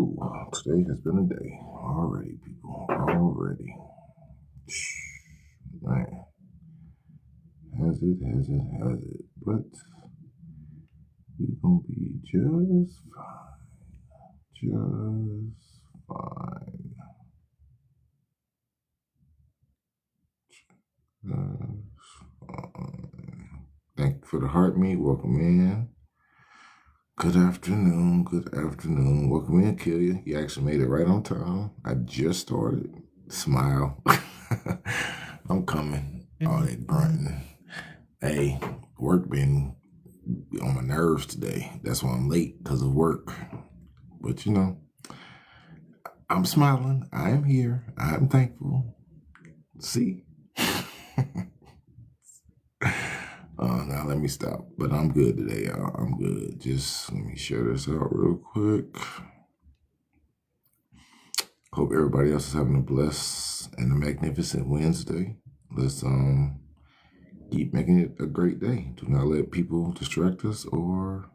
Ooh, today has been a day already, people. Already. Man, has it. But we gonna be just fine. Just fine. Just fine. Thank you for the heart meet. Welcome in. Good afternoon. Welcome in, Killia. You actually made it right on time. I just started. Smile. I'm coming. All that grunting. Hey, work been on my nerves today. That's why I'm late, because of work. But I'm smiling. I am here. I'm thankful. See? Now let me stop. But I'm good today, y'all. I'm good. Just let me share this out real quick. Hope everybody else is having a blessed and a magnificent Wednesday. Let's keep making it a great day. Do not let people distract us or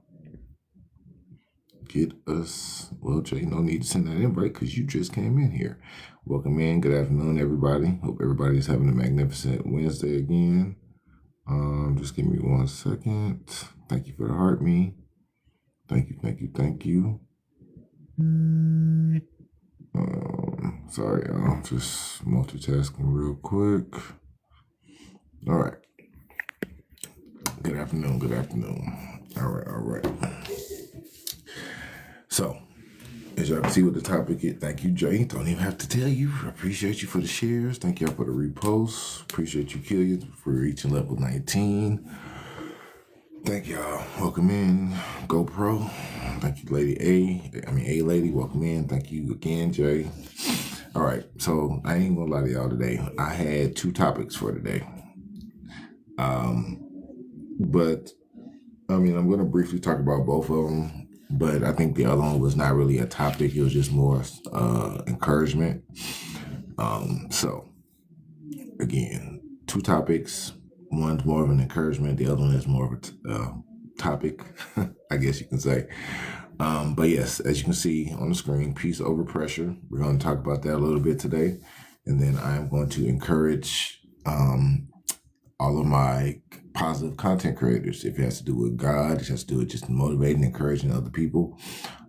get us. Well, Jay, no need to send that invite because you just came in here. Welcome in. Good afternoon, everybody. Hope everybody's having a magnificent Wednesday again. Just give me 1 second. Thank you for the heart me. Thank you. Sorry, y'all. Just multitasking real quick. All right. Good afternoon. All right. So, as y'all can see what the topic is, thank you, Jay. Don't even have to tell you. I appreciate you for the shares. Thank y'all for the reposts. Appreciate you, Killia, for reaching level 19. Thank y'all. Welcome in, GoPro. Thank you, A Lady. Welcome in. Thank you again, Jay. All right. So, I ain't gonna lie to y'all today. I had 2 topics for today. But I'm going to briefly talk about both of them, but I think the other one was not really a topic. It was just more encouragement. So, again, 2 topics. One's more of an encouragement. The other one is more of a topic, I guess you can say. But yes, as you can see on the screen, peace over pressure. We're going to talk about that a little bit today. And then I'm going to encourage all of my positive content creators. If it has to do with God, it has to do with just motivating, encouraging other people.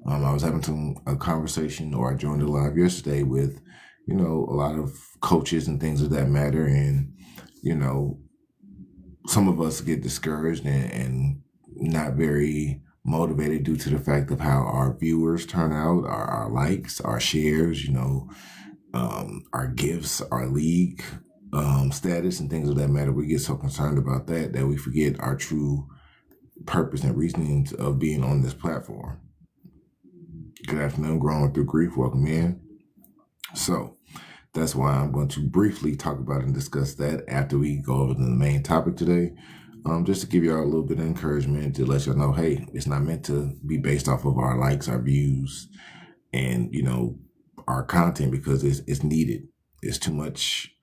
I was having a conversation, or I joined a live yesterday with, a lot of coaches and things of that matter. And, some of us get discouraged and not very motivated due to the fact of how our viewers turn out, our likes, our shares, our gifts, our league status and things of that matter. We get so concerned about that we forget our true purpose and reasonings of being on this platform. Good afternoon, Growing Through Grief. Welcome in. So that's why I'm going to briefly talk about and discuss that after we go over to the main topic today. Just to give y'all a little bit of encouragement to let y'all know, hey, it's not meant to be based off of our likes, our views, and, our content, because it's needed. There's too much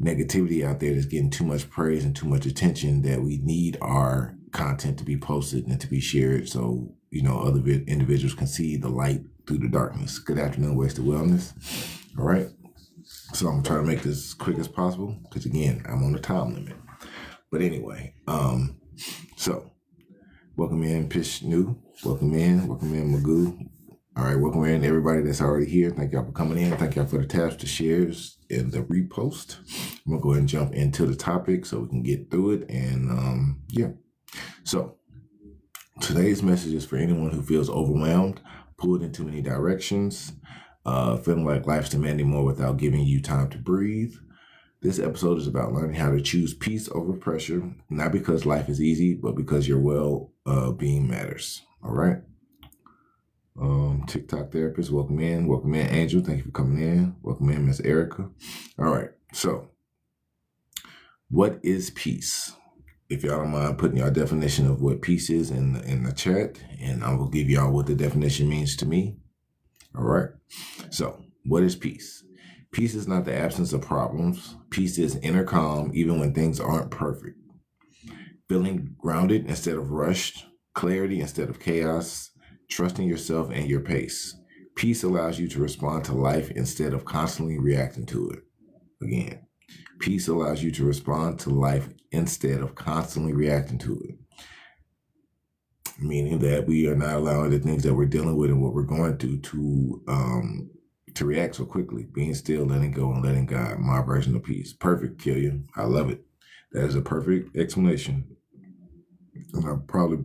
negativity out there that's getting too much praise and too much attention that we need our content to be posted and to be shared so, other individuals can see the light through the darkness. Good afternoon, Wasted Wellness. All right. So I'm going to try to make this as quick as possible because, again, I'm on a time limit. But anyway, so welcome in, Pishnu. Welcome in, Magoo. All right, welcome in, everybody that's already here. Thank y'all for coming in. Thank y'all for the tabs, the shares, and the repost. I'm going to go ahead and jump into the topic so we can get through it. And so today's message is for anyone who feels overwhelmed, pulled in too many directions, feeling like life's demanding more without giving you time to breathe. This episode is about learning how to choose peace over pressure, not because life is easy, but because your well-being matters. All right. TikTok therapist, welcome in, Angel. Thank you for coming in. Welcome in, Miss Erica. All right. So, what is peace? If y'all don't mind putting your definition of what peace is in the chat, and I will give y'all what the definition means to me. All right. So, what is peace? Peace is not the absence of problems. Peace is inner calm, even when things aren't perfect. Feeling grounded instead of rushed, clarity instead of chaos, trusting yourself and your pace. Peace allows you to respond to life instead of constantly reacting to it. Again, peace allows you to respond to life instead of constantly reacting to it. Meaning that we are not allowing the things that we're dealing with and what we're going through to react so quickly. Being still, letting go, and letting God. My version of peace. Perfect, Killian. I love it. That is a perfect explanation. And I probably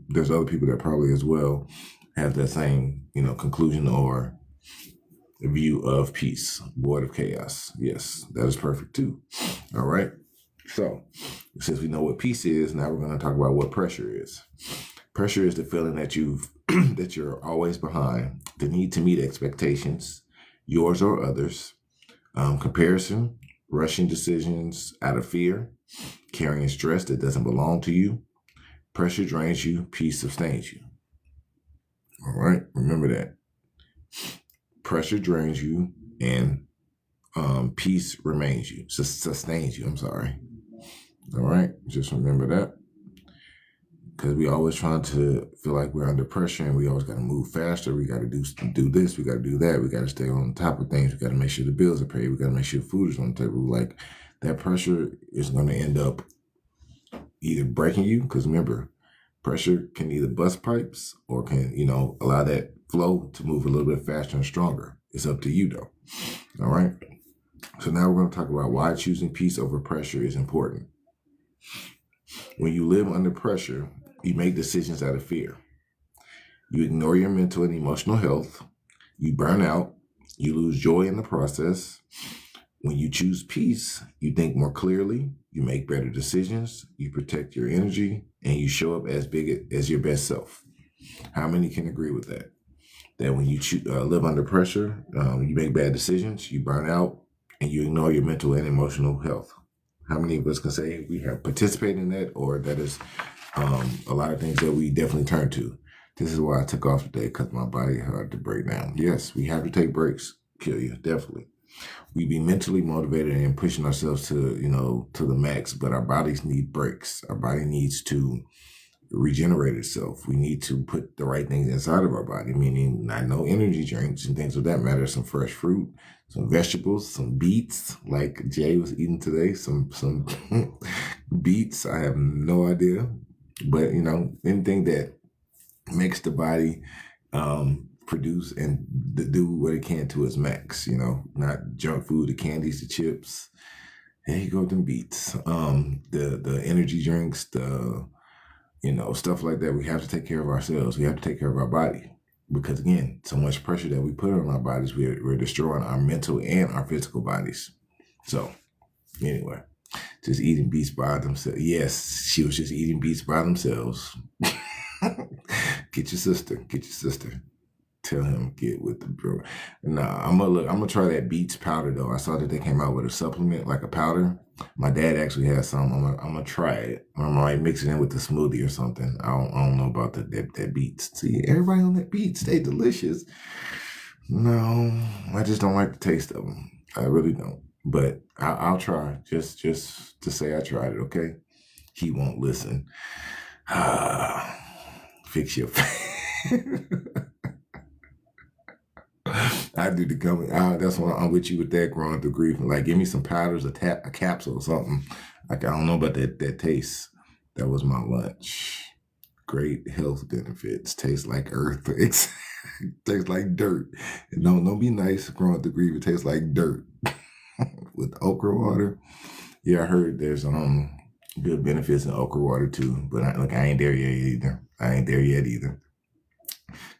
there's other people that probably as well have that same conclusion or view of peace, void of chaos. Yes, that is perfect too. All right. So since we know what peace is, now we're going to talk about what pressure is. Pressure is the feeling that that you're always behind, the need to meet expectations, yours or others, comparison, rushing decisions out of fear, carrying stress that doesn't belong to you. Pressure drains you, peace sustains you. All right, remember that. Pressure drains you, and peace remains you, sustains you. I'm sorry. All right, just remember that. Because we always trying to feel like we're under pressure and we always got to move faster. We got to do this. We got to do that. We got to stay on top of things. We got to make sure the bills are paid. We got to make sure food is on the table. Like that pressure is going to end up either breaking you. Because remember, pressure can either bust pipes or can, allow that flow to move a little bit faster and stronger. It's up to you though. All right. So now we're going to talk about why choosing peace over pressure is important. When you live under pressure, you make decisions out of fear. You ignore your mental and emotional health. You burn out. You lose joy in the process. When you choose peace, you think more clearly. You make better decisions. You protect your energy, and you show up as big as your best self. How many can agree with that? That when you live under pressure, you make bad decisions, you burn out, and you ignore your mental and emotional health. How many of us can say we have participated in that, or that is a lot of things that we definitely turn to? This is why I took off today, because my body had to break down. Yes, we have to take breaks, Killian, definitely. We be mentally motivated and pushing ourselves to the max, but our bodies need breaks. Our body needs to regenerate itself. We need to put the right things inside of our body, meaning not no energy drinks and things of that matter, some fresh fruit, some vegetables, some beets, like Jay was eating today, some beets. I have no idea, but anything that makes the body produce and do what it can to its max, not junk food, the candies, the chips. There you go with them beets. The energy drinks, the stuff like that. We have to take care of ourselves. We have to take care of our body. Because again, so much pressure that we put on our bodies, we're destroying our mental and our physical bodies. So anyway, just eating beets by themselves. Yes, she was just eating beets by themselves. Get your sister. Tell him get with the bro. Nah, I'm gonna try that beets powder though. I saw that they came out with a supplement, like a powder. My dad actually has some. I'm gonna try it. I might mix it in with the smoothie or something. I don't know about that beets. See, everybody on that beets, they delicious. No, I just don't like the taste of them. I really don't. But I'll try just to say I tried it. Okay, he won't listen. Fix your face. I do the gummy. That's why I'm with you with that, growing through grief. Like, give me some powders, a capsule or something. Like, I don't know about that taste. That was my lunch. Great health benefits. Tastes like earth. Tastes like dirt. And don't be nice growing through grief. It tastes like dirt. With okra water. Yeah, I heard there's good benefits in okra water too. But I ain't there yet either.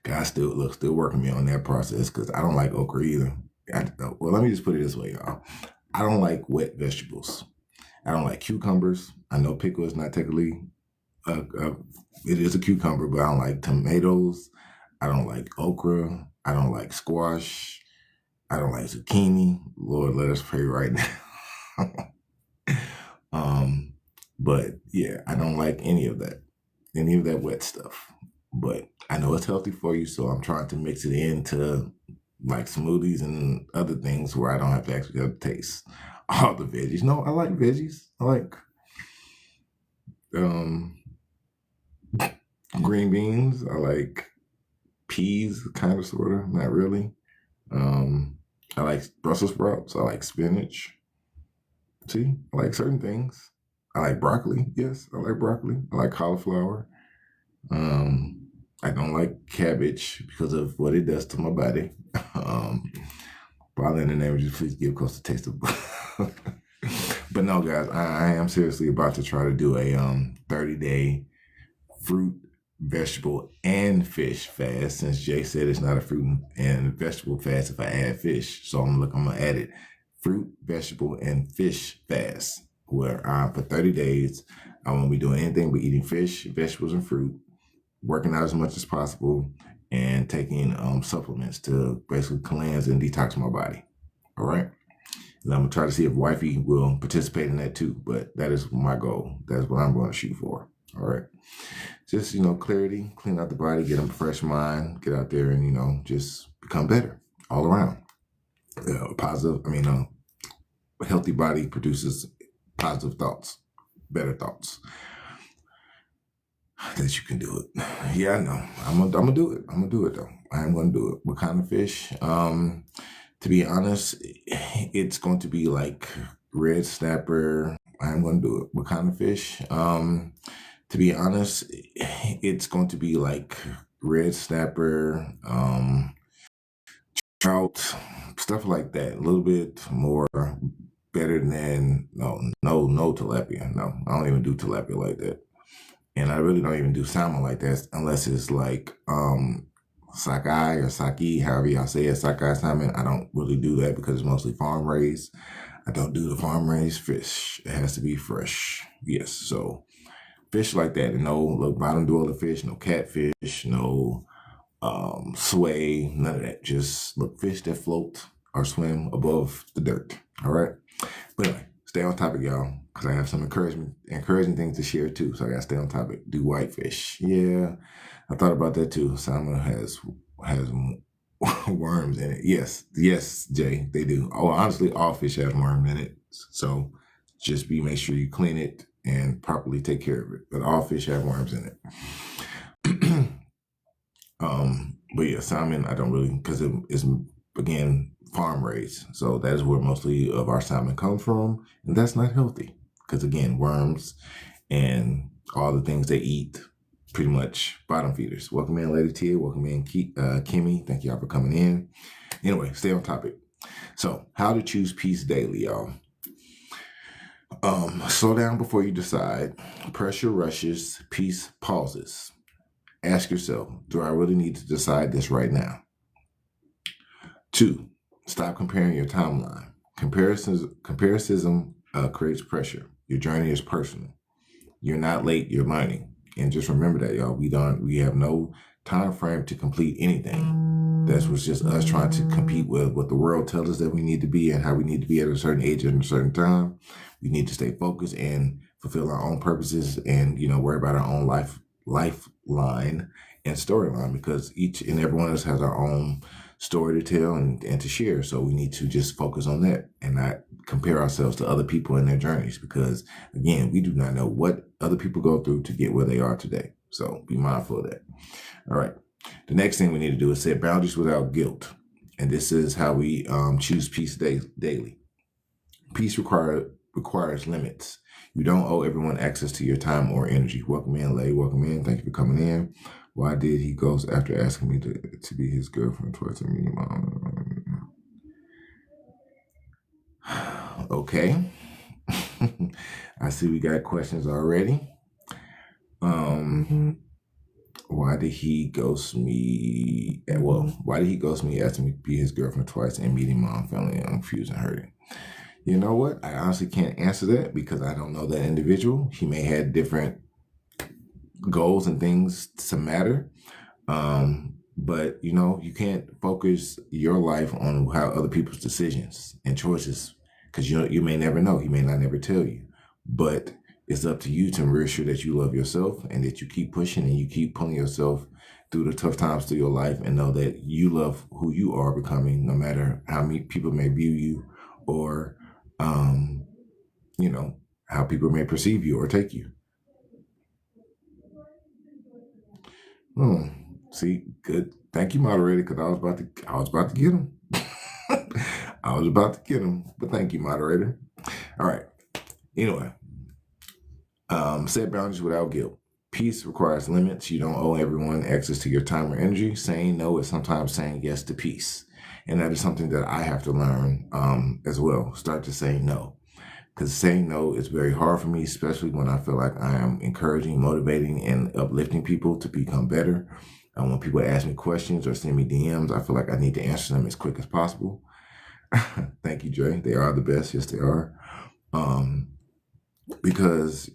God still working me on that process, because I don't like okra either. Well, let me just put it this way, y'all. I don't like wet vegetables. I don't like cucumbers. I know pickle is not technically, it is a cucumber, but I don't like tomatoes. I don't like okra. I don't like squash. I don't like zucchini. Lord, let us pray right now. But yeah, I don't like any of that wet stuff. But I know it's healthy for you, so I'm trying to mix it into like smoothies and other things where I don't have to actually have to taste all the veggies. No, I like veggies. I like green beans. I like peas, kind of, sort of, not really. I like Brussels sprouts. I like spinach. See, I like certain things. I like broccoli. Yes, I like broccoli. I like cauliflower. Um, I don't like cabbage because of what it does to my body. Um, Father, in the name of Jesus, please give us a taste of. But no, guys, I am seriously about to try to do a 30-day fruit, vegetable, and fish fast. Since Jay said it's not a fruit and vegetable fast if I add fish, so I'm gonna add it fruit, vegetable, and fish fast. Where for 30 days I won't be doing anything but eating fish, vegetables, and fruit, working out as much as possible, and taking supplements to basically cleanse and detox my body. All right. And I'm gonna try to see if wifey will participate in that too. But that is my goal. That's what I'm going to shoot for. All right. Just, clarity, clean out the body, get a fresh mind, get out there and, just become better all around. A healthy body produces positive thoughts, better thoughts. That you can do it. Yeah, I know. I'm gonna do it. I'm gonna do it though. I am gonna do it. What kind of fish? To be honest, it's going to be like red snapper. I am gonna do it. What kind of fish? To be honest, it's going to be like red snapper, trout, stuff like that. A little bit more better than no tilapia. No, I don't even do tilapia like that. And I really don't even do salmon like that unless it's like sockeye or sake, however y'all say it, sockeye salmon. I don't really do that because it's mostly farm raised. I don't do the farm raised fish. It has to be fresh. Yes, so fish like that. And no bottom dweller fish, no catfish, no sway, none of that. Just fish that float or swim above the dirt. All right. But anyway, stay on topic, y'all, because I have some encouraging things to share too. So I gotta stay on topic. Do whitefish? Yeah, I thought about that too. Salmon has worms in it. Yes, Jay, they do. Oh, honestly, all fish have worms in it. So just make sure you clean it and properly take care of it. But all fish have worms in it. But yeah, salmon, I don't really, because it is, again, farm raised. So that is where mostly of our salmon comes from. And that's not healthy because, again, worms and all the things they eat, pretty much bottom feeders. Welcome in, Lady Tia. Welcome in, Kimmy. Thank y'all for coming in. Anyway, stay on topic. So how to choose peace daily, y'all. Slow down before you decide. Pressure rushes, peace pauses. Ask yourself, do I really need to decide this right now? 2, stop comparing your timeline. Comparison creates pressure. Your journey is personal. You're not late, you're learning. And just remember that, y'all. We have no time frame to complete anything. That was just us trying to compete with what the world tells us that we need to be and how we need to be at a certain age and a certain time. We need to stay focused and fulfill our own purposes and, worry about our own lifeline and storyline, because each and every one of us has our own story to tell and to share. So we need to just focus on that and not compare ourselves to other people and their journeys, because again, we do not know what other people go through to get where they are today. So be mindful of that. All right. The next thing we need to do is set boundaries without guilt. And this is how we choose peace daily. Peace requires limits. You don't owe everyone access to your time or energy. Welcome in, Lay. Welcome in. Thank you for coming in. Why did he ghost after asking me to be his girlfriend twice a meeting? Okay. I see we got questions already. Why did he ghost me? Well, why did he ghost me asking me to be his girlfriend twice and meeting mom, family? I'm confused and hurting. You know what? I honestly can't answer that because I don't know that individual. He may have different goals and things to matter. But you can't focus your life on how other people's decisions and choices, because you may never know. He may not never tell you. But it's up to you to reassure that you love yourself and that you keep pushing and you keep pulling yourself through the tough times through your life, and know that you love who you are becoming, no matter how many people may view you or how people may perceive you or take you. See, good Thank you, moderator, because I was about to get him. I was about to get him, but thank you, moderator. All right. Anyway, set boundaries without guilt. Peace requires limits. You don't owe everyone access to your time or energy. Saying no is sometimes saying yes to peace. And that is something that I have to learn as well. Start to say no. Because saying no is very hard for me, especially when I feel like I am encouraging, motivating, and uplifting people to become better. When people ask me questions or send me DMs, I feel like I need to answer them as quick as possible. Thank you, Dre. They are the best. Yes, they are. Because,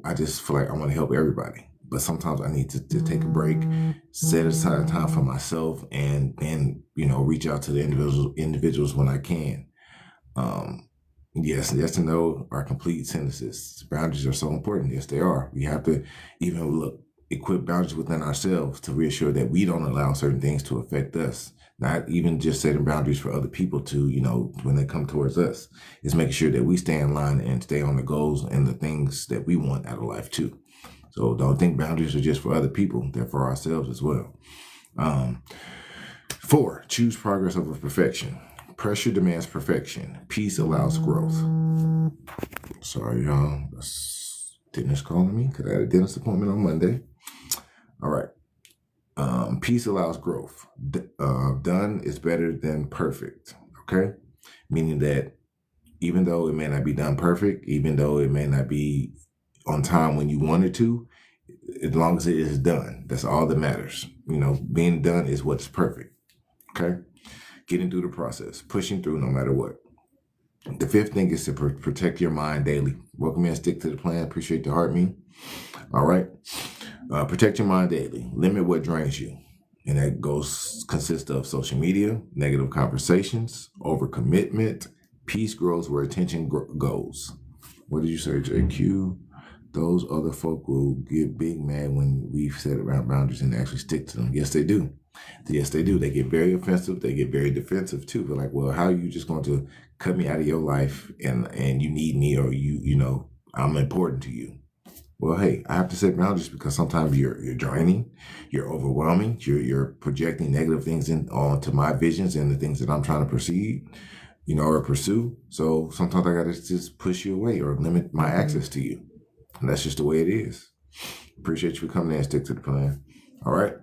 I just feel like I want to help everybody. But sometimes I need to take a break, set aside time for myself, and then, reach out to the individuals when I can. Yes and no are complete sentences. Boundaries are so important. Yes, they are. We have to equip boundaries within ourselves to reassure that we don't allow certain things to affect us. Not even just setting boundaries for other people to, when they come towards us. It's making sure that we stay in line and stay on the goals and the things that we want out of life too. So don't think boundaries are just for other people. They're for ourselves as well. 4, choose progress over perfection. Pressure demands perfection. Peace allows growth. Sorry, y'all. Dentist calling me because I had a dentist appointment on Monday. All right. Peace allows growth. Done is better than perfect. Okay? Meaning that even though it may not be done perfect, even though it may not be on time when you want it to, as long as it is done, that's all that matters. Being done is what's perfect. Okay? Getting through the process, pushing through no matter what. The 5th thing is to protect your mind daily. Welcome in, stick to the plan. Appreciate the heart me. All right. Protect your mind daily. Limit what drains you. And that consists of social media, negative conversations, overcommitment. Peace grows where attention goes. What did you say, JQ? Those other folk will get big mad when we've set around boundaries and actually stick to them. Yes, they do. Yes, they do. They get very offensive. They get very defensive too. They're like, well, how are you just going to cut me out of your life and you need me, or I'm important to you? Well, hey, I have to set boundaries because sometimes you're draining, you're overwhelming, you're projecting negative things onto my visions and the things that I'm trying to proceed, or pursue. So sometimes I got to just push you away or limit my access to you. And that's just the way it is. Appreciate you for coming in and stick to the plan. All right.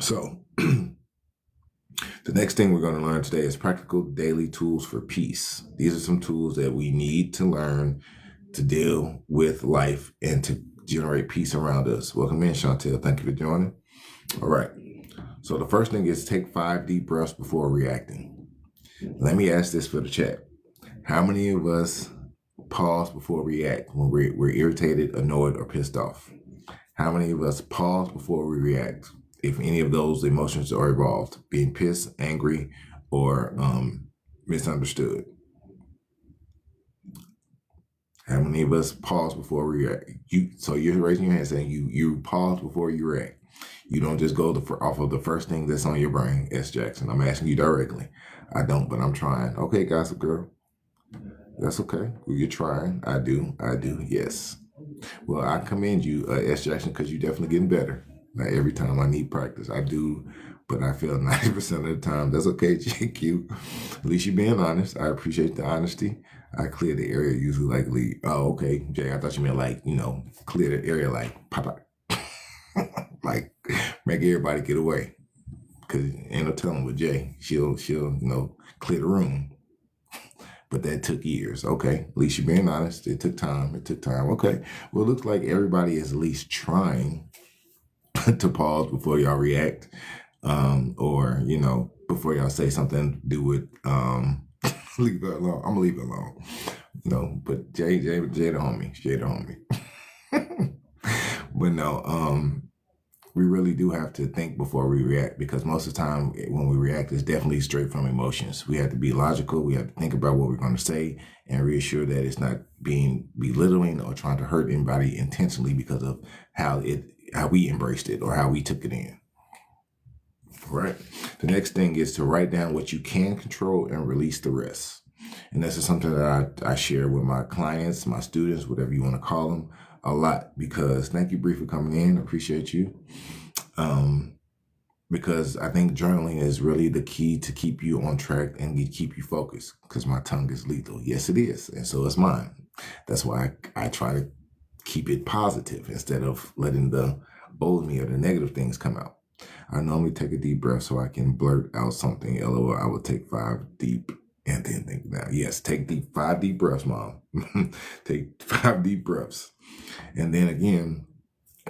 So the next thing we're going to learn today is practical daily tools for peace. These are some tools that we need to learn to deal with life and to generate peace around us. Welcome in, Chantel. Thank you for joining. All right. So the first thing is take 5 deep breaths before reacting. Let me ask this for the chat. How many of us pause before we react when we're irritated, annoyed, or pissed off? How many of us pause before we react if any of those emotions are involved, being pissed, angry, or misunderstood? How many of us pause before we react? So you're raising your hand saying you pause before you react. You don't just go off of the first thing that's on your brain, S. Jackson. I'm asking you directly. I don't, but I'm trying. Okay, Gossip Girl. That's okay. Well, you're trying. I do. Yes. Well, I commend you, S. Jackson, because you're definitely getting better. Not every time I need practice. I do, but I feel 90% of the time. That's okay, JQ. At least you're being honest. I appreciate the honesty. I clear the area usually like leave. Oh, okay, Jay. I thought you meant like, clear the area like pop like make everybody get away. Cause ain't no telling with Jay. She'll clear the room. But that took years. Okay, at least you're being honest. It took time. Okay. Well, it looks like everybody is at least trying to pause before y'all react, or before y'all say something. Do it. Leave it alone. I'm gonna leave it alone. But Jay the homie. But no, we really do have to think before we react, because most of the time when we react, it's definitely straight from emotions. We have to be logical. We have to think about what we're going to say and reassure that it's not being belittling or trying to hurt anybody intentionally because of how we embraced it or how we took it in. Right. The next thing is to write down what you can control and release the rest. And this is something that I share with my clients, my students, whatever you want to call them, a lot, because thank you, Bree, for coming in. Appreciate you. because I think journaling is really the key to keep you on track and keep you focused, because my tongue is lethal. Yes, it is. And so is mine. That's why I try to keep it positive instead of letting the old me or the negative things come out. I normally take a deep breath so I can blurt out something. LOL, I will take 5 deep and then think now. Yes, take 5 deep breaths, Mom. Take 5 deep breaths. And then again,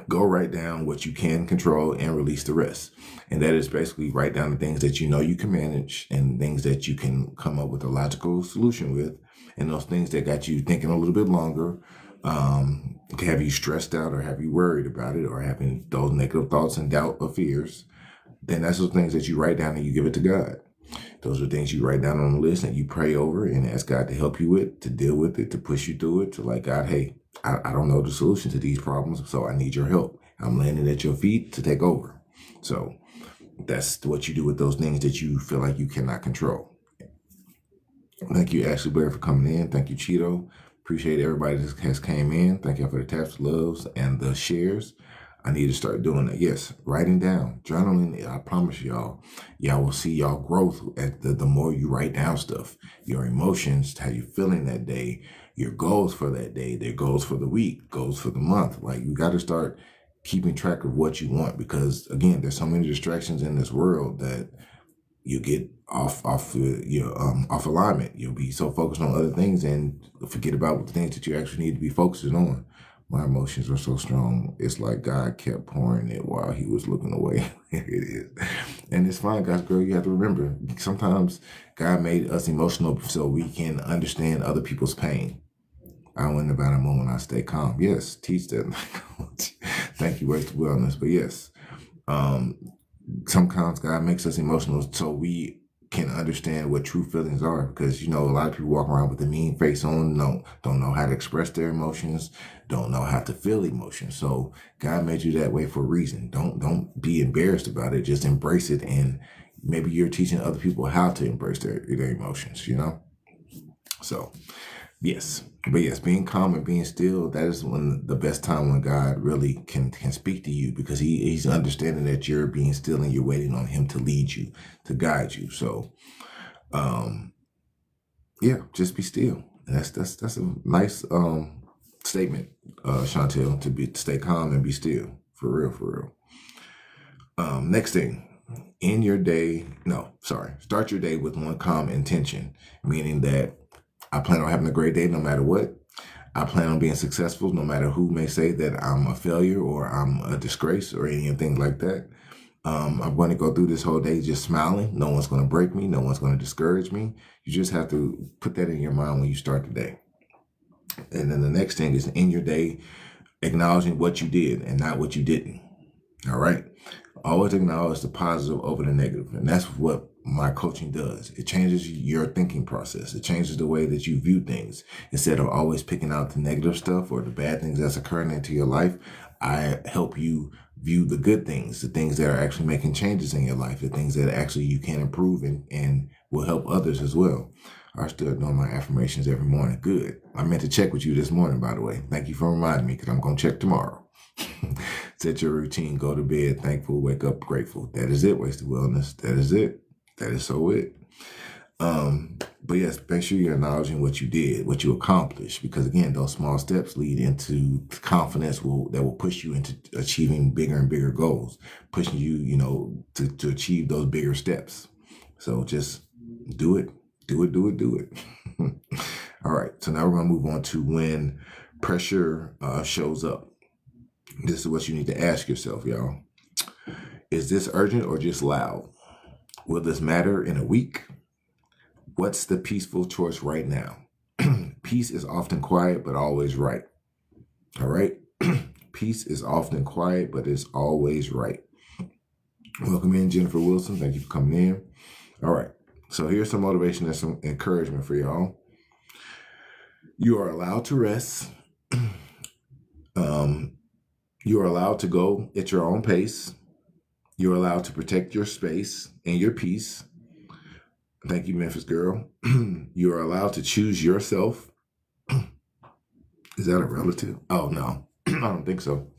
go write down what you can control and release the rest. And that is basically write down the things that you know you can manage and things that you can come up with a logical solution with. And those things that got you thinking a little bit longer, have you stressed out or have you worried about it or having those negative thoughts and doubt or fears, then that's those things that you write down and you give it to God. Those are things you write down on the list and you pray over and ask God to help you with, to deal with it, to push you through it, to like, God, hey, I don't know the solution to these problems, so I need your help. I'm landing at your feet to take over. So that's what you do with those things that you feel like you cannot control. Thank you, Ashley Blair, for coming in. Thank you, Cheeto. Appreciate everybody that has came in. Thank you for the taps, loves, and the shares. I need to start doing that. Yes, writing down, journaling. I promise y'all will see y'all growth at the more you write down stuff. Your emotions, how you feeling that day, your goals for that day, their goals for the week, goals for the month. Like, you got to start keeping track of what you want, because again, there's so many distractions in this world that you get off alignment. You'll be so focused on other things and forget about the things that you actually need to be focusing on. My emotions are so strong. It's like God kept pouring it while he was looking away. It is. And it's fine, guys, girl. You have to remember, sometimes God made us emotional so we can understand other people's pain. I went about a moment I stay calm. Yes, teach that. Thank you, Wasted Wellness. But yes, sometimes God makes us emotional so we can understand what true feelings are, because a lot of people walk around with a mean face on, don't know how to express their emotions, don't know how to feel emotions. So God made you that way for a reason. Don't be embarrassed about it. Just embrace it, and maybe you're teaching other people how to embrace their emotions. So yes, but yes, being calm and being still, that is the best time when God really can speak to you, because he's understanding that you're being still and you're waiting on him to lead you, to guide you. So, yeah, just be still. And that's a nice statement, Chantel, to stay calm and be still. For real. Next thing. Start your day with one calm intention, meaning that I plan on having a great day no matter what. I plan on being successful no matter who may say that I'm a failure or I'm a disgrace or anything like that. I'm going to go through this whole day just smiling. No one's going to break me. No one's going to discourage me. You just have to put that in your mind when you start the day. And then the next thing is, in your day, acknowledging what you did and not what you didn't. All right. Always acknowledge the positive over the negative. And that's what my coaching does. It changes your thinking process. It changes the way that you view things. Instead of always picking out the negative stuff or the bad things that's occurring into your life, I help you view the good things, the things that are actually making changes in your life, the things that actually you can improve and will help others as well. I start doing my affirmations every morning. Good. I meant to check with you this morning, by the way. Thank you for reminding me, because I'm going to check tomorrow. Set your routine, go to bed thankful, wake up grateful. That is it, Wasted Wellness. That is it. That is so it. But yes, make sure you're acknowledging what you did, what you accomplished, because again, those small steps lead into confidence that will push you into achieving bigger and bigger goals, pushing you, to achieve those bigger steps. So just do it. Do it. All right. So now we're going to move on to when pressure shows up. This is what you need to ask yourself, y'all. Is this urgent or just loud? Will this matter in a week? What's the peaceful choice right now? Peace is often quiet, but always right. All right? Peace is often quiet, but it's always right. Welcome in, Jennifer Wilson. Thank you for coming in. All right. So here's some motivation and some encouragement for y'all. You are allowed to rest. You are allowed to go at your own pace. You're allowed to protect your space and your peace. Thank you, Memphis girl. You are allowed to choose yourself. Is that a relative? Oh, no. I don't think so.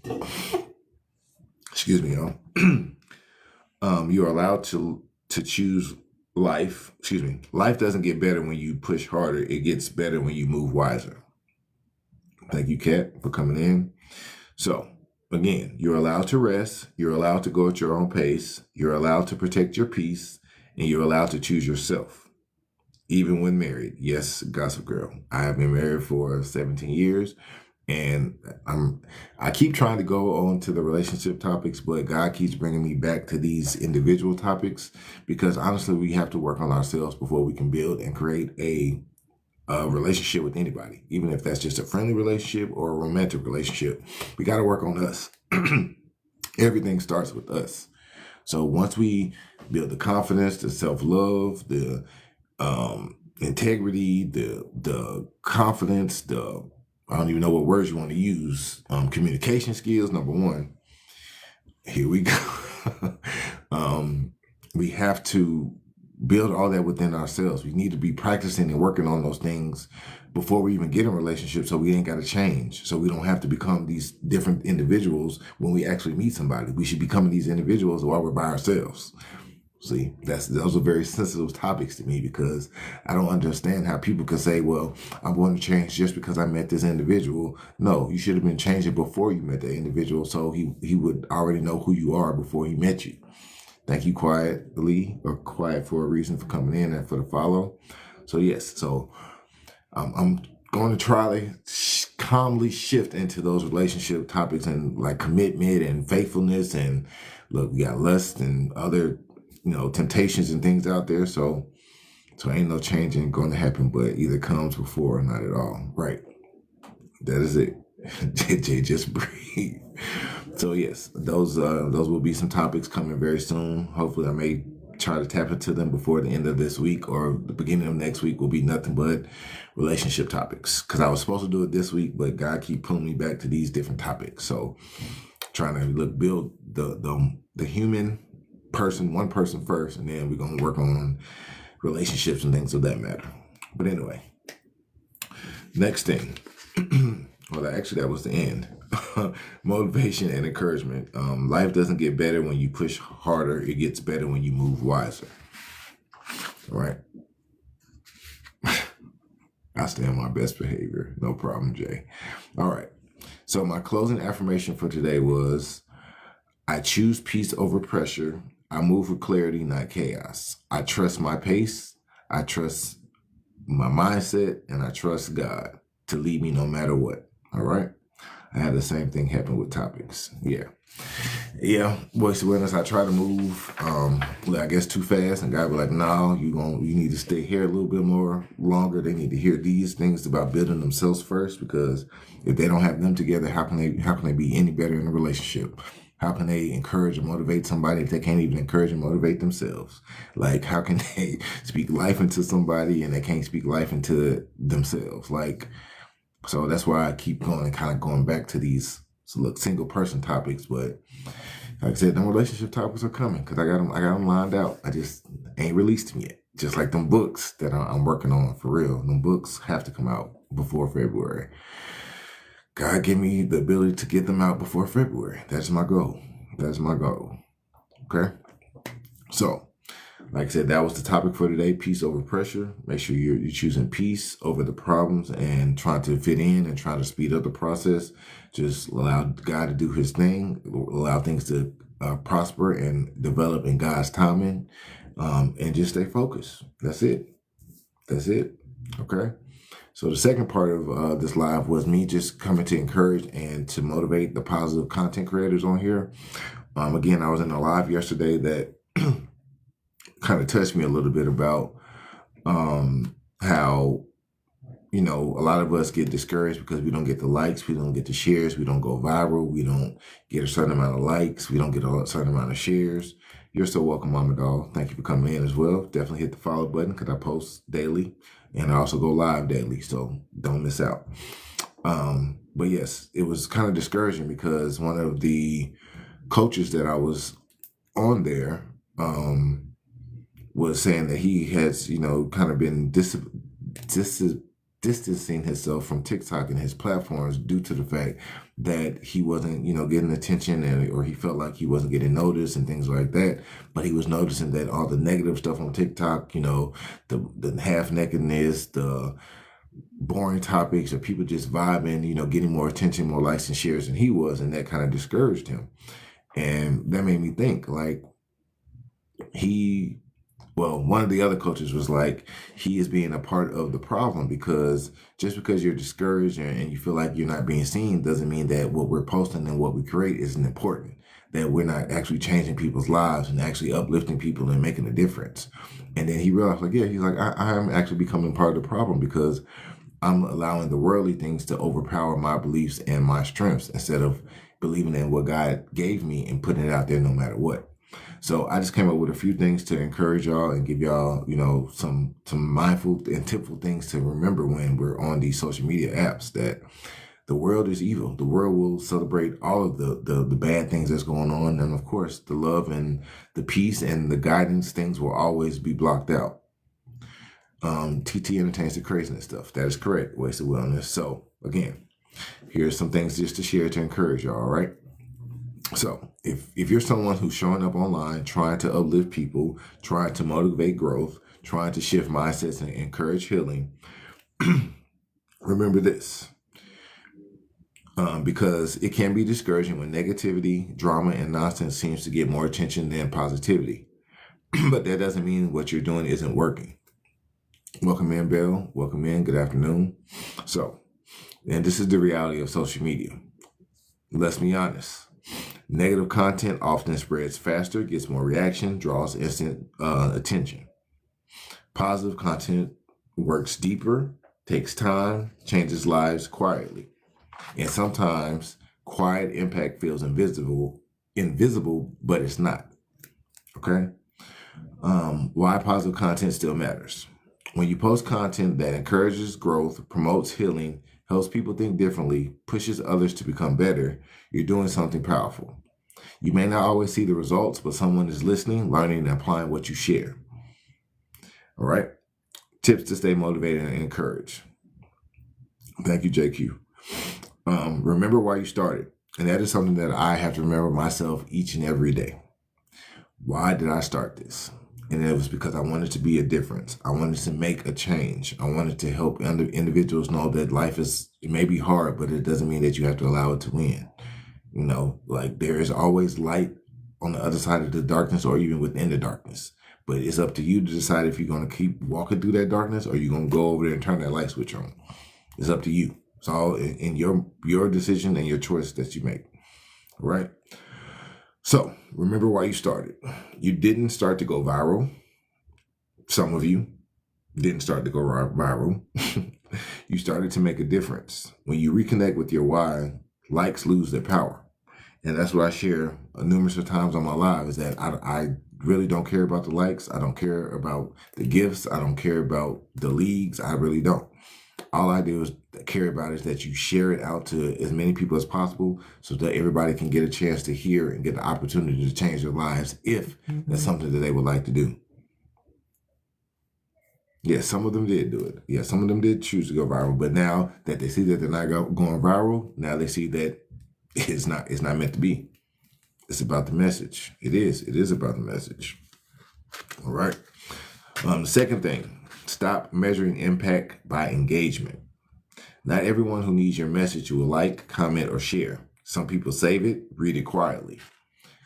Excuse me, y'all. You're allowed to choose life. Excuse me. Life doesn't get better when you push harder. It gets better when you move wiser. Thank you, Kat, for coming in. So again, you're allowed to rest. You're allowed to go at your own pace. You're allowed to protect your peace, and you're allowed to choose yourself, even when married. Yes, Gossip Girl. I have been married for 17 years. And I keep trying to go on to the relationship topics, but God keeps bringing me back to these individual topics because honestly, we have to work on ourselves before we can build and create a relationship with anybody, even if that's just a friendly relationship or a romantic relationship. We got to work on us. Everything starts with us. So once we build the confidence, the self-love, the integrity, the confidence, I don't even know what words you want to use. Communication skills, number one. Here we go. We have to build all that within ourselves. We need to be practicing and working on those things before we even get in a relationship so we ain't got to change. So we don't have to become these different individuals when we actually meet somebody. We should become these individuals while we're by ourselves. See, those are very sensitive topics to me because I don't understand how people can say, well, I'm going to change just because I met this individual. No, you should have been changing before you met the individual so he would already know who you are before he met you. Thank you, Quietly, or Quiet for a Reason, for coming in and for the follow. So yes, so I'm going to try to calmly shift into those relationship topics and like commitment and faithfulness. And look, we got lust and other temptations and things out there. So ain't no changing going to happen, but either comes before or not at all. Right. That is it. JJ, just breathe. So yes, those will be some topics coming very soon. Hopefully I may try to tap into them before the end of this week, or the beginning of next week will be nothing but relationship topics. Because I was supposed to do it this week, but God keep pulling me back to these different topics. So trying to build the human person, one person first, and then we're going to work on relationships and things of that matter. But anyway, next thing. Well, actually, that was the end. Motivation and encouragement. Life doesn't get better when you push harder. It gets better when you move wiser. All right. I stay on my best behavior. No problem, Jay. All right. So my closing affirmation for today was, I choose peace over pressure. I move with clarity, not chaos. I trust my pace. I trust my mindset, and I trust God to lead me no matter what. All right. I had the same thing happen with topics. Yeah. Voice awareness. I try to move, I guess too fast, and God be like, no, you need to stay here a little bit more longer. They need to hear these things about building themselves first, because if they don't have them together, how can they be any better in a relationship? How can they encourage and motivate somebody if they can't even encourage and motivate themselves? Like, how can they speak life into somebody and they can't speak life into themselves? So that's why I keep going back to these single person topics. But like I said, them relationship topics are coming because I got them lined out. I just ain't released them yet. Just like them books that I'm working on, for real. Them books have to come out before February. God give me the ability to get them out before February. That's my goal. Okay. So, like I said, that was the topic for today. Peace over pressure. Make sure you're choosing peace over the problems and trying to fit in and trying to speed up the process. Just allow God to do his thing. Allow things to prosper and develop in God's timing. And just stay focused. That's it. Okay. So the second part of this live was me just coming to encourage and to motivate the positive content creators on here. Again, I was in a live yesterday that kind of touched me a little bit about how, a lot of us get discouraged because we don't get the likes, we don't get the shares, we don't go viral, we don't get a certain amount of likes, we don't get a certain amount of shares. You're so welcome, Mama Doll. Thank you for coming in as well. Definitely hit the follow button because I post daily and I also go live daily, so don't miss out. But yes, it was kind of discouraging because one of the coaches that I was on there was saying that he has, kind of been distancing himself from TikTok and his platforms due to the fact that he wasn't, getting attention, or he felt like he wasn't getting noticed and things like that. But he was noticing that all the negative stuff on TikTok, the half-nakedness, the boring topics, or people just vibing, getting more attention, more likes and shares than he was, and that kind of discouraged him. And that made me think, like, one of the other coaches was like, he is being a part of the problem, because just because you're discouraged and you feel like you're not being seen doesn't mean that what we're posting and what we create isn't important, that we're not actually changing people's lives and actually uplifting people and making a difference. And then he realized, like, yeah, he's like, I am actually becoming part of the problem, because I'm allowing the worldly things to overpower my beliefs and my strengths, instead of believing in what God gave me and putting it out there no matter what. So I just came up with a few things to encourage y'all and give y'all, some mindful and tipful things to remember when we're on these social media apps, that the world is evil. The world will celebrate all of the bad things that's going on. And of course, the love and the peace and the guidance things will always be blocked out. TT entertains the craziness stuff. That is correct. Wasted Wellness. So again, here's some things just to share to encourage y'all, all right? So if you're someone who's showing up online, trying to uplift people, trying to motivate growth, trying to shift mindsets and encourage healing, remember this, because it can be discouraging when negativity, drama, and nonsense seems to get more attention than positivity. But that doesn't mean what you're doing isn't working. Welcome in, Bill. Welcome in. Good afternoon. And this is the reality of social media. Let's be honest. Negative content often spreads faster, gets more reaction, draws instant attention. Positive content works deeper, takes time, changes lives quietly. And sometimes quiet impact feels invisible, but it's not. Okay? Why positive content still matters. When you post content that encourages growth, promotes healing, helps people think differently, pushes others to become better, you're doing something powerful. You may not always see the results, but someone is listening, learning, and applying what you share. All right? Tips to stay motivated and encouraged. Thank you, JQ. Remember why you started. And that is something that I have to remember myself each and every day. Why did I start this? And it was because I wanted to be a difference. I wanted to make a change. I wanted to help individuals know that life it may be hard, but it doesn't mean that you have to allow it to win. Like, there is always light on the other side of the darkness, or even within the darkness. But it's up to you to decide if you're going to keep walking through that darkness, or you're going to go over there and turn that light switch on. It's up to you. It's all in your decision and your choice that you make. All right? So remember why you started. You didn't start to go viral. Some of you didn't start to go viral. You started to make a difference. When you reconnect with your why, likes lose their power. And that's what I share numerous of times on my live, is that I really don't care about the likes. I don't care about the gifts. I don't care about the leagues. I really don't. All I do is care about is that you share it out to as many people as possible, so that everybody can get a chance to hear and get the opportunity to change their lives, if that's something that they would like to do. Yeah, some of them did do it. Yeah, some of them did choose to go viral. But now that they see that they're not going viral, now they see that it's not meant to be. It's about the message. It is about the message. All right. The second thing, stop measuring impact by engagement. Not everyone who needs your message will like, comment, or share. Some people save it, read it quietly,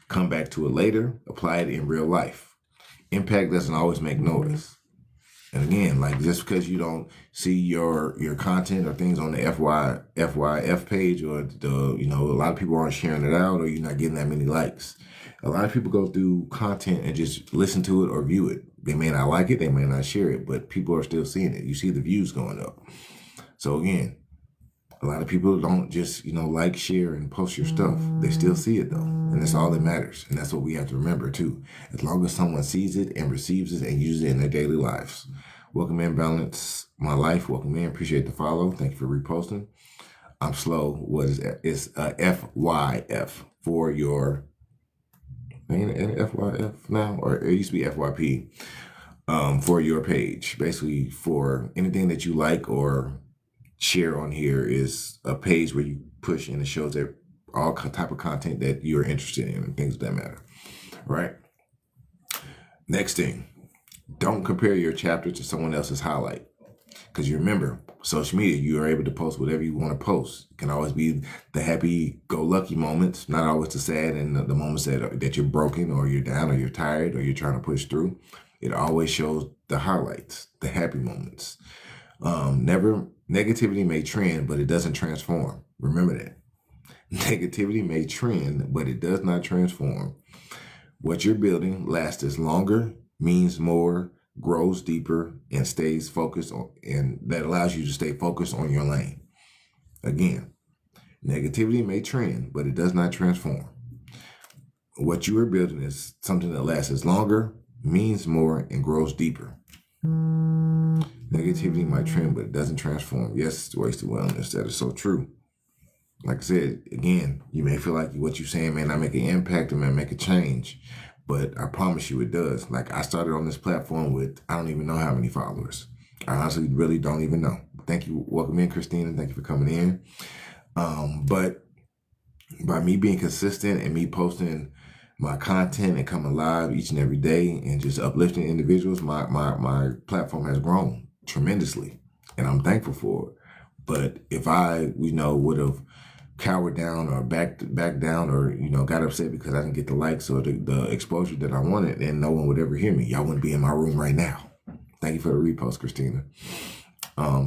come back to it later, apply it in real life. Impact doesn't always make notice. And again, like, just because you don't see your content or things on the FYF page, or a lot of people aren't sharing it out, or you're not getting that many likes. A lot of people go through content and just listen to it or view it. They may not like it, they may not share it, but people are still seeing it. You see the views going up. So again, a lot of people don't just, like, share, and post your stuff. They still see it, though. And that's all that matters. And that's what we have to remember, too. As long as someone sees it and receives it and uses it in their daily lives. Welcome in, Balance My Life. Welcome in. Appreciate the follow. Thank you for reposting. I'm slow. What is that? It's FYF for your... Ain't it FYF now? Or it used to be FYP. For your page. Basically, for anything that you like or share on here is a page where you push and it shows that all type of content that you're interested in and things of that matter, right? Next thing, don't compare your chapter to someone else's highlight. Because you remember, social media, you are able to post whatever you want to post. It can always be the happy-go-lucky moments, not always the sad and the moments that you're broken or you're down or you're tired or you're trying to push through. It always shows the highlights, the happy moments. Negativity may trend, but it doesn't transform. Remember that. Negativity may trend, but it does not transform. What you're building lasts longer, means more, grows deeper, and stays focused on, and that allows you to stay focused on your lane. Again, negativity may trend, but it does not transform. What you are building is something that lasts longer, means more, and grows deeper. Negativity might trend, but it doesn't transform. Yes, wasted wellness. That is so true. Like I said, again, you may feel like what you're saying may not make an impact or may make a change, but I promise you it does. Like I started on this platform with, I don't even know how many followers. I honestly really don't even know. Thank you. Welcome in, Christina. Thank you for coming in. But by me being consistent and me posting my content and coming live each and every day and just uplifting individuals, my platform has grown tremendously, and I'm thankful for it. But if I, would have cowered down or backed down or, got upset because I didn't get the likes or the exposure that I wanted, then no one would ever hear me. Y'all wouldn't be in my room right now. Thank you for the repost, Christina.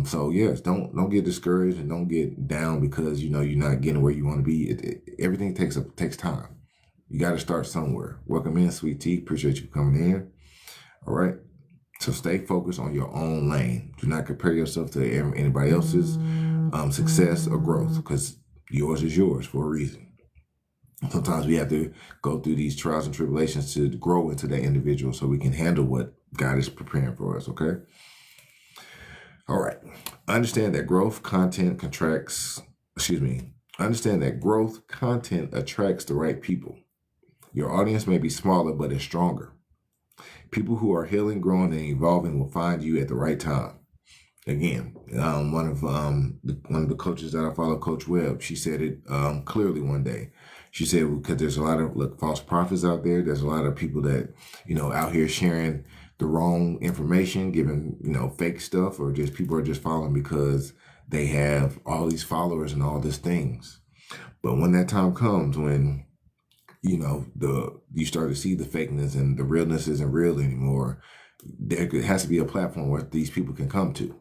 So yes, don't get discouraged and don't get down because, you're not getting where you want to be. Everything takes time. You got to start somewhere. Welcome in, Sweet Tea. Appreciate you coming in. All right. So stay focused on your own lane. Do not compare yourself to anybody else's success or growth, because yours is yours for a reason. Sometimes we have to go through these trials and tribulations to grow into that individual so we can handle what God is preparing for us, okay? All right. Understand that growth content attracts the right people. Your audience may be smaller, but it's stronger. People who are healing, growing, and evolving will find you at the right time. Again, one of the coaches that I follow, Coach Webb, she said it clearly one day. She said, because there's a lot of false prophets out there. There's a lot of people that, out here sharing the wrong information, giving, fake stuff, or just people are just following because they have all these followers and all these things. But when that time comes, when you start to see the fakeness and the realness isn't real anymore, there has to be a platform where these people can come to.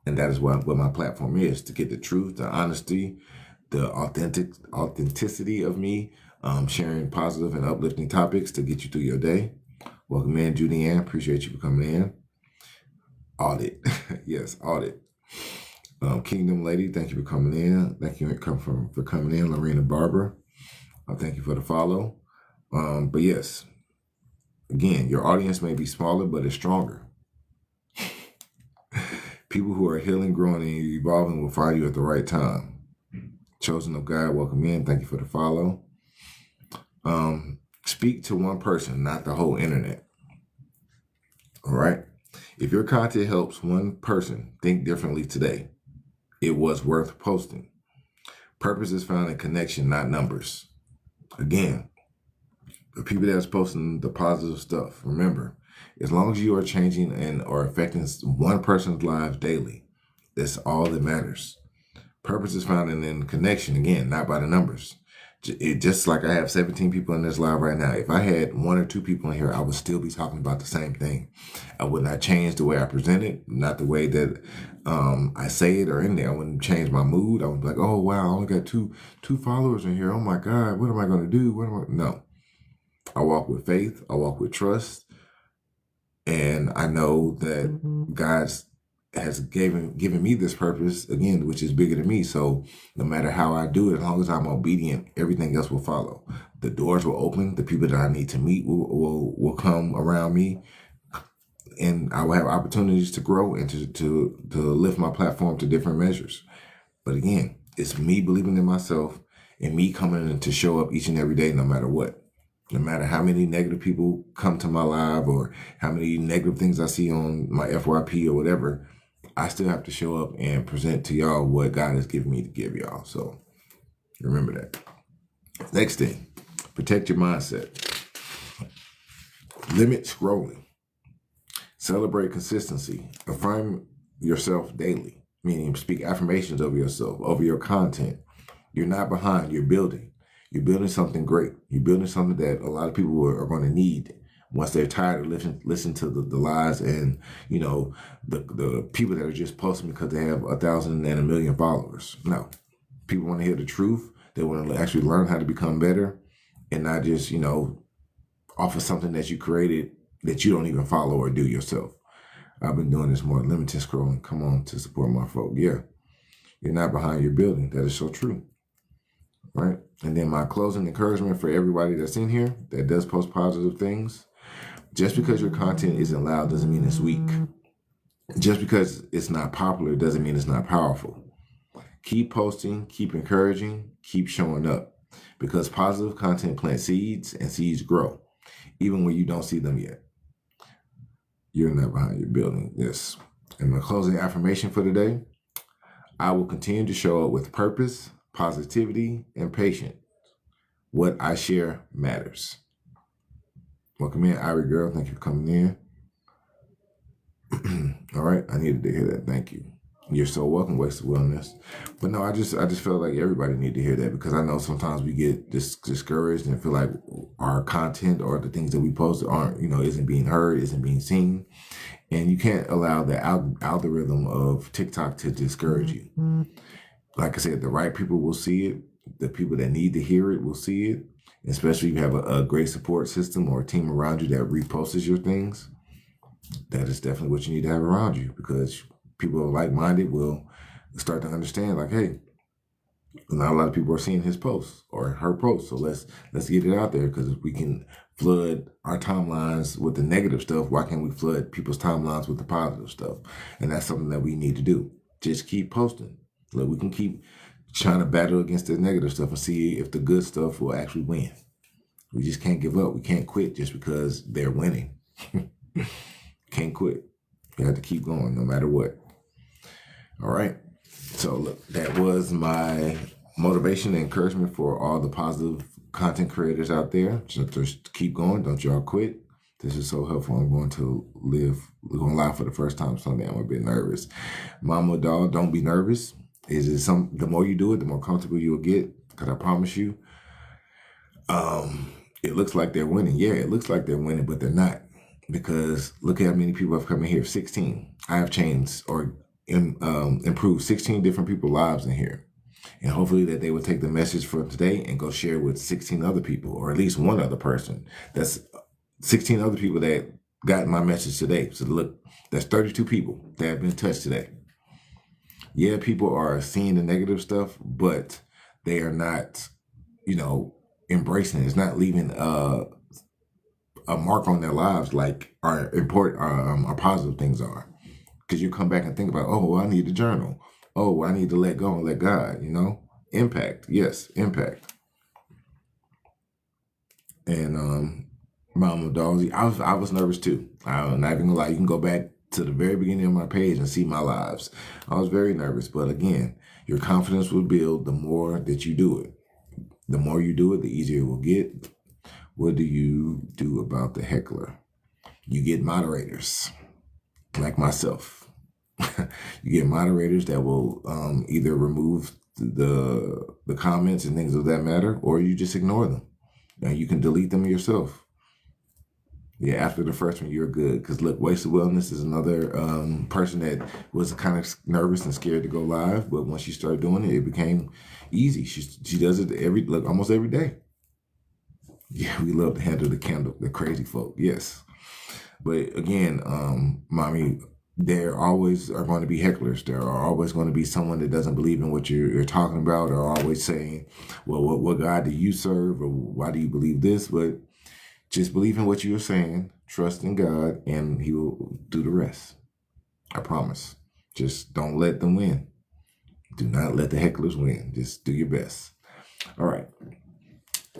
And that is what my platform is, to get the truth, the honesty, the authenticity of me, sharing positive and uplifting topics to get you through your day. Welcome in, Judy Ann. Appreciate you for coming in. Audit. Yes, audit. Kingdom Lady, thank you for coming in. Thank you for coming in. Lorena Barber. Thank you for the follow. But yes, again, your audience may be smaller, but it's stronger. People who are healing, growing, and evolving will find you at the right time. Chosen of God, welcome in. Thank you for the follow. Speak to one person, not the whole internet. All right. If your content helps one person think differently today, it was worth posting. Purpose is found in connection, not numbers. Again, the people that's posting the positive stuff, remember, as long as you are changing and or affecting one person's lives daily, that's all that matters. Purpose is found in connection, again, not by the numbers. Just like I have 17 people in this live right now. If I had 1 or 2 people in here, I would still be talking about the same thing. I would not change the way I present it, not the way that I say it or in there. I wouldn't change my mood. I would be like, oh, wow, I only got two followers in here. Oh, my God, what am I going to do? No. I walk with faith. I walk with trust. And I know that God's has given me this purpose, again, which is bigger than me. So no matter how I do it, as long as I'm obedient, everything else will follow. The doors will open. The people that I need to meet will come around me, and I will have opportunities to grow and to lift my platform to different measures. But again, it's me believing in myself and me coming in to show up each and every day, no matter what. No matter how many negative people come to my live or how many negative things I see on my FYP or whatever, I still have to show up and present to y'all what God has given me to give y'all. So remember that. Next thing, protect your mindset. Limit scrolling. Celebrate consistency. Affirm yourself daily, meaning speak affirmations over yourself, over your content. You're not behind, you're building. You're building something great. You're building something that a lot of people are going to need once they're tired of listening to the lies and, you know, the people that are just posting because they have 1,000 and 1,000,000 followers. No, people want to hear the truth. They want to actually learn how to become better and not just, you know, off of something that you created that you don't even follow or do yourself. I've been doing this more limited scrolling. Come on to support my folk. Yeah, you're not behind your building. That is so true. Right? And then my closing encouragement for everybody that's in here that does post positive things. Just because your content isn't loud doesn't mean it's weak. Just because it's not popular doesn't mean it's not powerful. Keep posting, keep encouraging, keep showing up. Because positive content plants seeds and seeds grow, even when you don't see them yet. You're not behind your building. Yes. And my closing affirmation for today, I will continue to show up with purpose, positivity, and patience. What I share matters. Welcome in, Irie Girl. Thank you for coming in. All right, I needed to hear that. Thank you. You're so welcome, Wasted Wellness. But no, I just felt like everybody needed to hear that because I know sometimes we get discouraged and feel like our content or the things that we post aren't, you know, isn't being heard, isn't being seen. And you can't allow the algorithm of TikTok to discourage you. Like I said, the right people will see it. The people that need to hear it will see it. Especially if you have a great support system or a team around you that reposts your things. That is definitely what you need to have around you because people who are like-minded will start to understand like, hey, not a lot of people are seeing his posts or her posts. So let's get it out there because if we can flood our timelines with the negative stuff, why can't we flood people's timelines with the positive stuff? And that's something that we need to do. Just keep posting. Like we can keep trying to battle against the negative stuff and see if the good stuff will actually win. We just can't give up. We can't quit just because they're winning. Can't quit. You have to keep going no matter what. All right. So look, that was my motivation and encouragement for all the positive content creators out there. So just keep going. Don't y'all quit. This is so helpful. I'm going to going live for the first time Sunday. I'm a bit nervous. Mama dog, don't be nervous. The more you do it, the more comfortable you'll get. Because I promise you, it looks like they're winning. Yeah, it looks like they're winning, but they're not. Because look at how many people have come in here. 16. I have changed or improved 16 different people's lives in here. And hopefully that they would take the message from today and go share with 16 other people or at least one other person. That's 16 other people that got my message today. So look, that's 32 people that have been touched today. Yeah, people are seeing the negative stuff, but they are not, you know, embracing it. It's not leaving a mark on their lives like our positive things are. Because you come back and think about, oh, well, I need to journal. Oh, I need to let go and let God, you know? Impact. Yes, impact. And Mama Dolly, I was nervous too. I'm not even gonna lie. You can go back to the very beginning of my page and see my lives. I was very nervous, but again, your confidence will build the more that you do it. The more you do it, the easier it will get. What do you do about the heckler? You get moderators, like myself. You get moderators that will either remove the comments and things of that matter, or you just ignore them. Now you can delete them yourself. Yeah, after the first one, you're good. Because look, Wasted Wellness is another person that was kind of nervous and scared to go live, but once she started doing it, it became easy. She does it almost every day. Yeah, we love to handle the crazy folk. Yes, but again, mommy. There always are going to be hecklers. There are always going to be someone that doesn't believe in what you're talking about, or always saying, well, what God do you serve, or why do you believe this? But just believe in what you're saying, trust in God, and he will do the rest. I promise. Just don't let them win. Do not let the hecklers win. Just do your best. All right.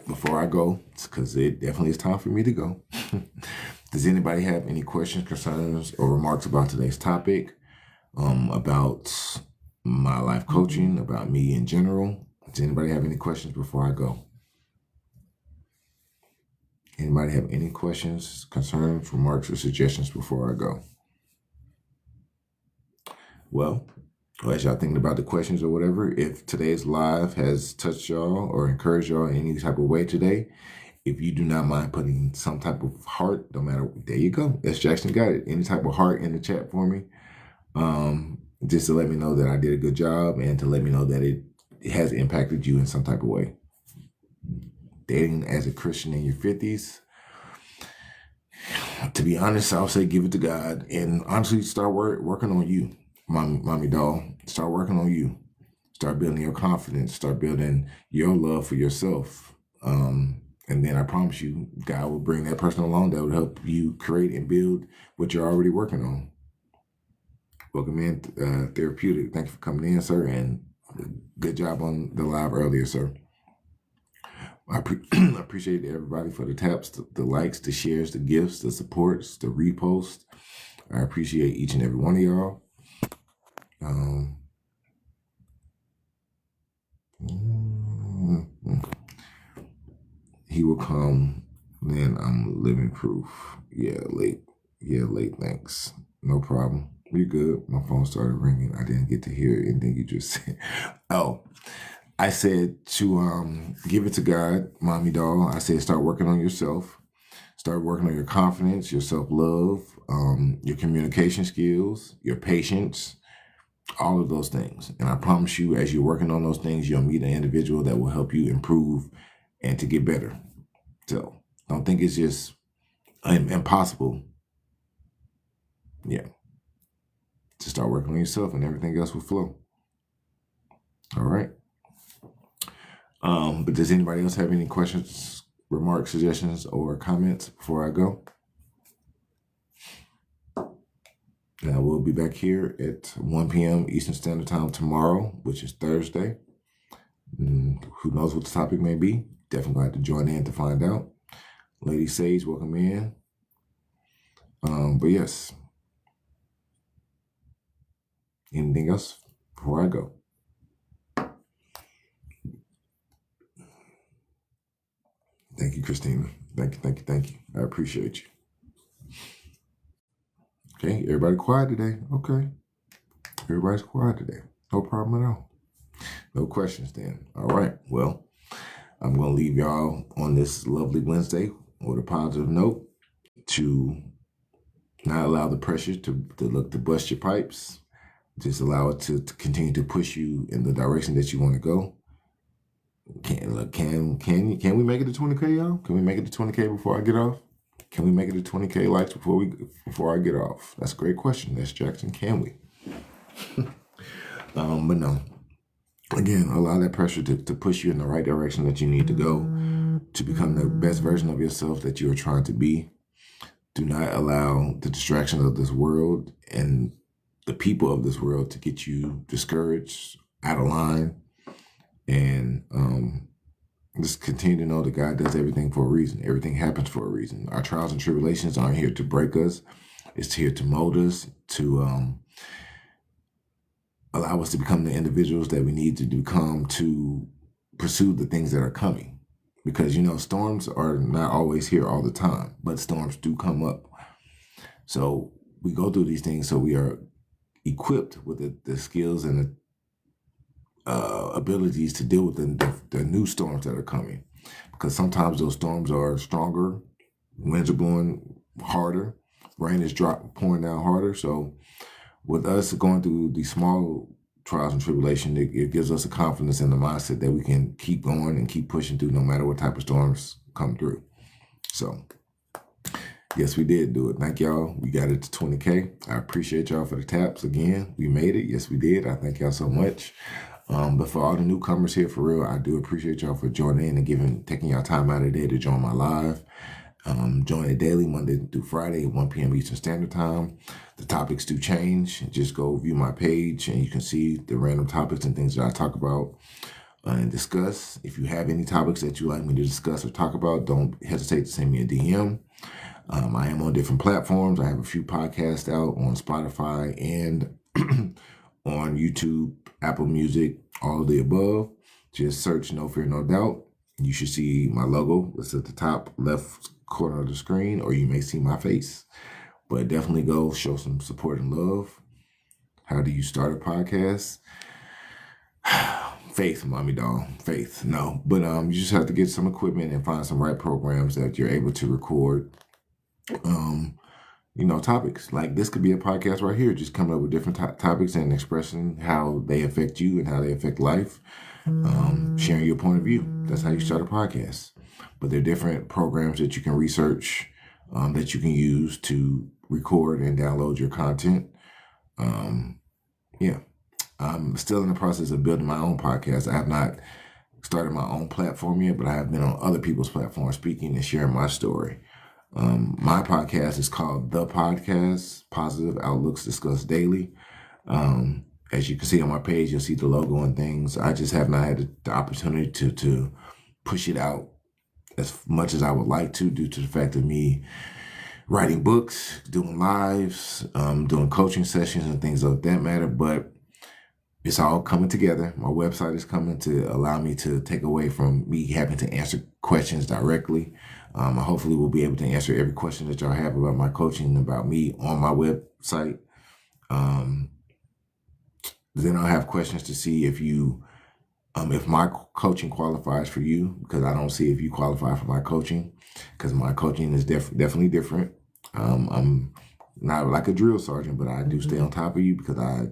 Before I go, because it definitely is time for me to go. Does anybody have any questions, concerns, or remarks about today's topic? about my life coaching, about me in general. Does anybody have any questions before I go? Anybody have any questions, concerns, remarks, or suggestions before I go? Well, as y'all thinking about the questions or whatever, if today's live has touched y'all or encouraged y'all in any type of way today, if you do not mind putting some type of heart, no matter, there you go. S. Jackson got it. Any type of heart in the chat for me. Just to let me know that I did a good job and to let me know that it has impacted you in some type of way. Dating as a Christian in your 50s. To be honest, I'll say give it to God and honestly start working on you, mommy doll. Start working on you. Start building your confidence. Start building your love for yourself. And then I promise you, God will bring that person along that will help you create and build what you're already working on. Welcome in, Therapeutic. Thank you for coming in, sir, and good job on the live earlier, sir. I appreciate everybody for the taps, the likes, the shares, the gifts, the supports, the reposts. I appreciate each and every one of y'all. He will come, then I'm living proof. Yeah, late. Thanks. No problem. You're good. My phone started ringing. I didn't get to hear anything you just said. Oh, I said to give it to God, mommy doll. I said start working on yourself. Start working on your confidence, your self-love, your communication skills, your patience, all of those things. And I promise you, as you're working on those things, you'll meet an individual that will help you improve and to get better. So don't think it's just impossible. Yeah. To start working on yourself and everything else will flow. All right. But does anybody else have any questions, remarks, suggestions, or comments before I go? I will be back here at 1 p.m. Eastern Standard Time tomorrow, which is Thursday. Who knows what the topic may be? Definitely have to join in to find out. Lady Sage, welcome in. But yes. Anything else before I go? Thank you, Christina. Thank you. I appreciate you. Okay, everybody quiet today. Okay. Everybody's quiet today. No problem at all. No questions then. All right. Well, I'm going to leave y'all on this lovely Wednesday with a positive note to not allow the pressure to bust your pipes. Just allow it to continue to push you in the direction that you want to go. Can we make it to 20K, y'all? Can we make it to 20K before I get off? Can we make it to 20K likes before I get off? That's a great question. That's Jackson. Can we? But no. Again, allow that pressure to push you in the right direction that you need to go to become the best version of yourself that you are trying to be. Do not allow the distractions of this world and the people of this world to get you discouraged, out of line, and just continue to know that God does everything for a reason. Everything happens for a reason. Our trials and tribulations aren't here to break us. It's here to mold us, to allow us to become the individuals that we need to become to pursue the things that are coming. Because, storms are not always here all the time, but storms do come up. So we go through these things so we are equipped with the skills and the abilities to deal with the new storms that are coming. Because sometimes those storms are stronger, winds are blowing harder, rain is pouring down harder. So with us going through these small trials and tribulation, it gives us a confidence in the mindset that we can keep going and keep pushing through no matter what type of storms come through. So yes, we did do it. Thank y'all. We got it to 20K. I appreciate y'all for the taps again. We made it. Yes, we did. I thank y'all so much. But for all the newcomers here, for real, I do appreciate y'all for joining in and taking y'all time out of the day to join my live. Join it daily, Monday through Friday at 1 p.m. Eastern Standard Time. The topics do change. Just go view my page and you can see the random topics and things that I talk about and discuss. If you have any topics that you like me to discuss or talk about, don't hesitate to send me a DM. I am on different platforms. I have a few podcasts out on Spotify and on YouTube, Apple Music, all of the above. Just search No Fear, No Doubt. You should see my logo. It's at the top left corner of the screen, or you may see my face. But definitely go show some support and love. How do you start a podcast? Faith, mommy doll. Faith. No. But you just have to get some equipment and find some right programs that you're able to record topics. Like this could be a podcast right here, just coming up with different topics and expressing how they affect you and how they affect life. Sharing your point of view. That's how you start a podcast. But there are different programs that you can research, that you can use to record and download your content. I'm still in the process of building my own podcast. I have not started my own platform yet, but I have been on other people's platforms speaking and sharing my story. My podcast is called The Podcast, Positive Outlooks Discussed Daily. As you can see on my page, you'll see the logo and things. I just have not had the opportunity to push it out as much as I would like to, due to the fact of me writing books, doing lives, doing coaching sessions and things of that matter. But it's all coming together. My website is coming to allow me to take away from me having to answer questions directly. I hopefully will be able to answer every question that y'all have about my coaching, about me on my website. Then I'll have questions to see if you, if my coaching qualifies for you, because I don't see if you qualify for my coaching, because my coaching is definitely different. I'm not like a drill sergeant, but I do stay on top of you because I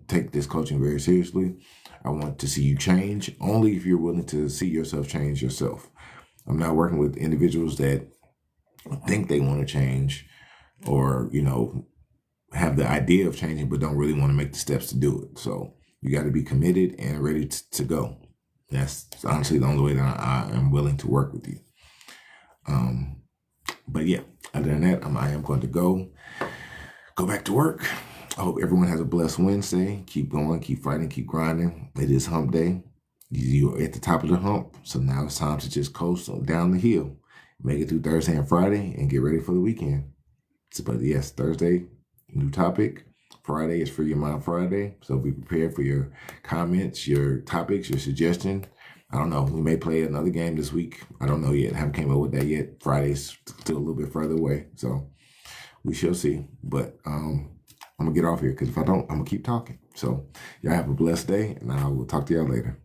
take this coaching very seriously. I want to see you change only if you're willing to see yourself change yourself. I'm not working with individuals that think they want to change or, have the idea of changing, but don't really want to make the steps to do it. So you got to be committed and ready to go. That's honestly the only way that I am willing to work with you. But yeah, other than that, I am going to go back to work. I hope everyone has a blessed Wednesday. Keep going, keep fighting, keep grinding. It is hump day. You're at the top of the hump. So now it's time to just coast down the hill. Make it through Thursday and Friday and get ready for the weekend. But yes, Thursday, new topic. Friday is Free Your Mind Friday. So be prepared for your comments, your topics, your suggestion. I don't know. We may play another game this week. I don't know yet. I haven't came up with that yet. Friday's still a little bit further away. So we shall see. But I'm going to get off here because if I don't, I'm going to keep talking. So y'all have a blessed day and I will talk to y'all later.